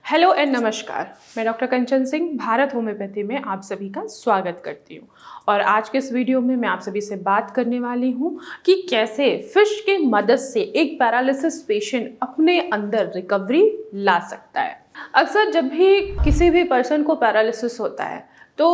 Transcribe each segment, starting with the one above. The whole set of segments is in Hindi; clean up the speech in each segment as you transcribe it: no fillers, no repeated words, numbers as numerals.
हेलो एंड नमस्कार। मैं डॉक्टर कंचन सिंह भारत होम्योपैथी में आप सभी का स्वागत करती हूँ। और आज के इस वीडियो में मैं आप सभी से बात करने वाली हूँ कि कैसे फिश की मदद से एक पैरालिसिस पेशेंट अपने अंदर रिकवरी ला सकता है। अक्सर जब भी किसी भी पर्सन को पैरालिसिस होता है तो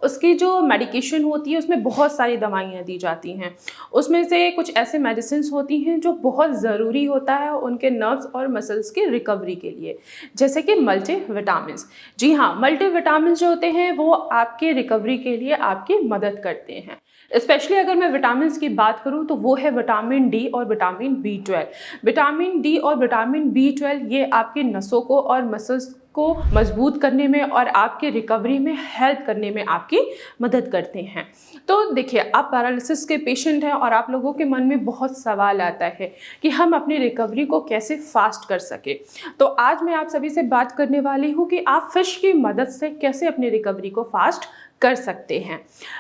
उसकी जो मेडिकेशन होती है उसमें बहुत सारी दवाइयाँ दी जाती हैं। उसमें से कुछ ऐसे मेडिसिन्स होती हैं जो बहुत ज़रूरी होता है उनके नर्व्स और मसल्स की रिकवरी के लिए, जैसे कि मल्टीविटामिन्स। जी हाँ, मल्टीविटामिन्स जो होते हैं वो आपके रिकवरी के लिए आपकी मदद करते हैं। स्पेशली अगर मैं विटामिन्स की बात करूं तो वो है विटामिन डी और विटामिन बी 12। विटामिन डी और विटामिन बी 12 ये आपकी नसों को और मसल्स को मजबूत करने में और आपके रिकवरी में हेल्प करने में आपकी मदद करते हैं। तो देखिए, आप पैरालिसिस के पेशेंट हैं और आप लोगों के मन में बहुत सवाल आता है कि हम अपनी रिकवरी को कैसे फास्ट कर सके। तो आज मैं आप सभी से बात करने वाली हूँ कि आप फिश की मदद से कैसे अपनी रिकवरी को फास्ट कर सकते हैं।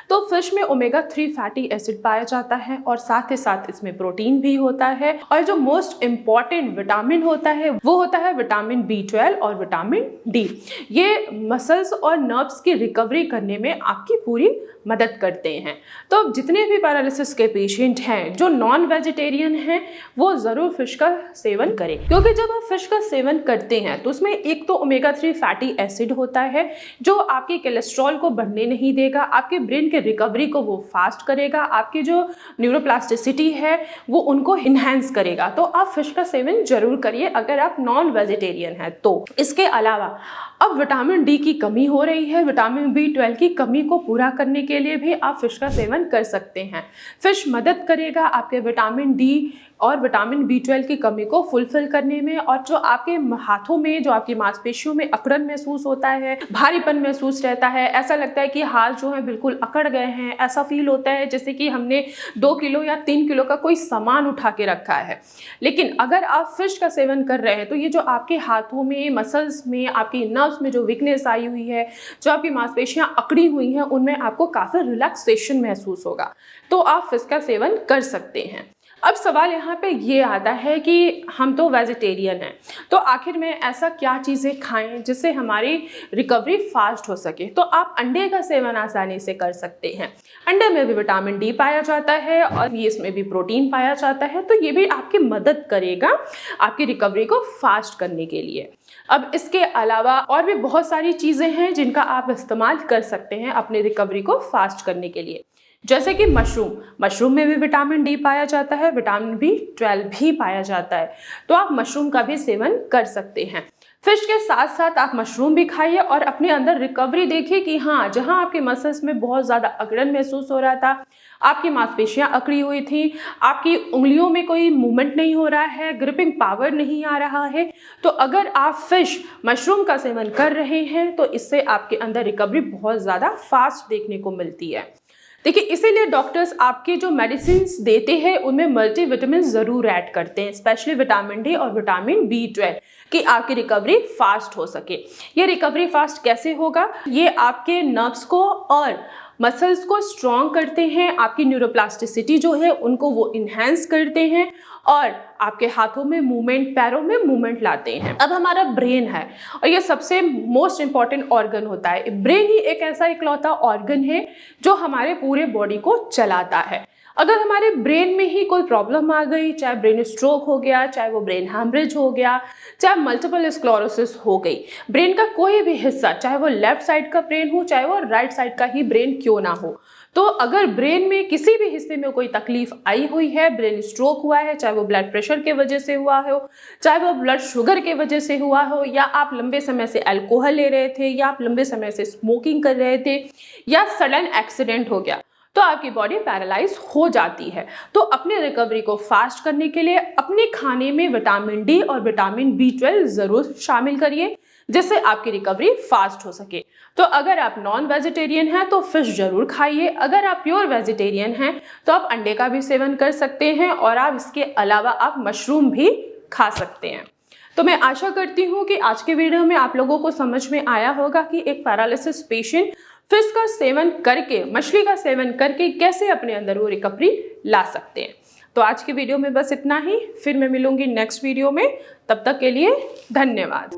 तो फिश में ओमेगा 3 फैटी एसिड पाया जाता है और साथ ही साथ इसमें प्रोटीन भी होता है, और जो मोस्ट इम्पॉर्टेंट विटामिन होता है वो होता है विटामिन बी 12 और विटामिन डी। ये मसल्स और नर्व्स की रिकवरी करने में आपकी पूरी मदद करते हैं। तो जितने भी पैरालिसिस के पेशेंट हैं जो नॉन वेजिटेरियन हैं वो ज़रूर फिश का सेवन करें, क्योंकि जब आप फिश का सेवन करते हैं तो उसमें एक तो ओमेगा 3 फैटी एसिड होता है जो आपके कोलेस्ट्रॉल को बढ़ने नहीं देगा, आपके ब्रेन के रिकवरी को वो फास्ट करेगा, आपकी जो न्यूरोप्लास्टिसिटी है वो उनको इन्हेंस करेगा। तो आप फिश का सेवन जरूर करिए अगर आप नॉन वेजिटेरियन हैं तो। इसके अलावा अब विटामिन डी की कमी हो रही है, विटामिन बी 12 की कमी को पूरा करने के लिए भी आप फिश का सेवन कर सकते हैं। फिश मदद करेगा आपके विटामिन डी और विटामिन बी 12 की कमी को फुलफिल करने में, और जो आपके हाथों में, जो आपकी मांसपेशियों में अकड़न महसूस होता है, भारीपन महसूस रहता है, ऐसा लगता है कि हाथ जो है बिल्कुल अकड़ गए हैं, ऐसा फील होता है जैसे कि हमने 2 किलो या 3 किलो का कोई सामान उठा के रखा है। लेकिन अगर आप फिश का सेवन कर रहे हैं तो ये जो आपके हाथों में, मसल्स में, आपकी नर्व्स में जो वीकनेस आई हुई है, जो आपकी मांसपेशियां अकड़ी हुई हैं, उनमें आपको काफ़ी रिलैक्सेशन महसूस होगा। तो आप फिश का सेवन कर सकते हैं। अब सवाल यहाँ पे ये आता है कि हम तो वेजिटेरियन हैं, तो आखिर में ऐसा क्या चीज़ें खाएं जिससे हमारी रिकवरी फास्ट हो सके। तो आप अंडे का सेवन आसानी से कर सकते हैं। अंडे में भी विटामिन डी पाया जाता है और इसमें भी प्रोटीन पाया जाता है, तो ये भी आपकी मदद करेगा आपकी रिकवरी को फास्ट करने के लिए। अब इसके अलावा और भी बहुत सारी चीज़ें हैं जिनका आप इस्तेमाल कर सकते हैं अपनी रिकवरी को फास्ट करने के लिए, जैसे कि मशरूम में भी विटामिन डी पाया जाता है, विटामिन बी 12 भी पाया जाता है, तो आप मशरूम का भी सेवन कर सकते हैं। फिश के साथ साथ आप मशरूम भी खाइए और अपने अंदर रिकवरी देखिए कि हाँ, जहाँ आपके मसल्स में बहुत ज़्यादा अकड़न महसूस हो रहा था, आपकी मांसपेशियां अकड़ी हुई थी, आपकी उंगलियों में कोई मूवमेंट नहीं हो रहा है, ग्रिपिंग पावर नहीं आ रहा है, तो अगर आप फिश मशरूम का सेवन कर रहे हैं तो इससे आपके अंदर रिकवरी बहुत ज़्यादा फास्ट देखने को मिलती है। देखिए, इसीलिए डॉक्टर्स आपके जो मेडिसिन देते हैं उनमें मल्टीविटामिन ज़रूर ऐड करते हैं, स्पेशली विटामिन डी और विटामिन बी 12, कि आपकी रिकवरी फास्ट हो सके। ये रिकवरी फास्ट कैसे होगा? ये आपके नर्व्स को और मसल्स को स्ट्रॉन्ग करते हैं, आपकी न्यूरोप्लास्टिसिटी जो है उनको वो इन्हेंस करते हैं और आपके हाथों में मूवमेंट, पैरों में मूवमेंट लाते हैं। अब हमारा ब्रेन है और ये सबसे मोस्ट इंपॉर्टेंट ऑर्गन होता है। ब्रेन ही एक ऐसा इकलौता ऑर्गन है जो हमारे पूरे बॉडी को चलाता है। अगर हमारे ब्रेन में ही कोई प्रॉब्लम आ गई, चाहे ब्रेन स्ट्रोक हो गया, चाहे वो ब्रेन हैमरेज हो गया, चाहे मल्टीपल स्क्लेरोसिस हो गई, ब्रेन का कोई भी हिस्सा, चाहे वो लेफ्ट साइड का ब्रेन हो, चाहे वो राइट साइड का ही ब्रेन क्यों ना हो, तो अगर ब्रेन में किसी भी हिस्से में कोई तकलीफ आई हुई है, ब्रेन स्ट्रोक हुआ है, चाहे वो ब्लड प्रेशर के वजह से हुआ हो, चाहे वो ब्लड शुगर के वजह से हुआ हो, या आप लंबे समय से अल्कोहल ले रहे थे, या आप लंबे समय से स्मोकिंग कर रहे थे, या सडन एक्सीडेंट हो गया, तो आपकी बॉडी पैरालाइज हो जाती है। तो अपने रिकवरी को फास्ट करने के लिए अपने खाने में विटामिन डी और विटामिन बी 12 जरूर शामिल करिए, जिससे आपकी रिकवरी फास्ट हो सके। तो अगर आप नॉन वेजिटेरियन हैं तो फिश जरूर खाइए, अगर आप प्योर वेजिटेरियन हैं तो आप अंडे का भी सेवन कर सकते हैं, और आप इसके अलावा आप मशरूम भी खा सकते हैं। तो मैं आशा करती हूँ कि आज के वीडियो में आप लोगों को समझ में आया होगा कि एक पैरालिसिस पेशेंट फिश का सेवन करके, मछली का सेवन करके कैसे अपने अंदर वो रिकवरी ला सकते हैं। तो आज की वीडियो में बस इतना ही, फिर मैं मिलूंगी नेक्स्ट वीडियो में। तब तक के लिए धन्यवाद।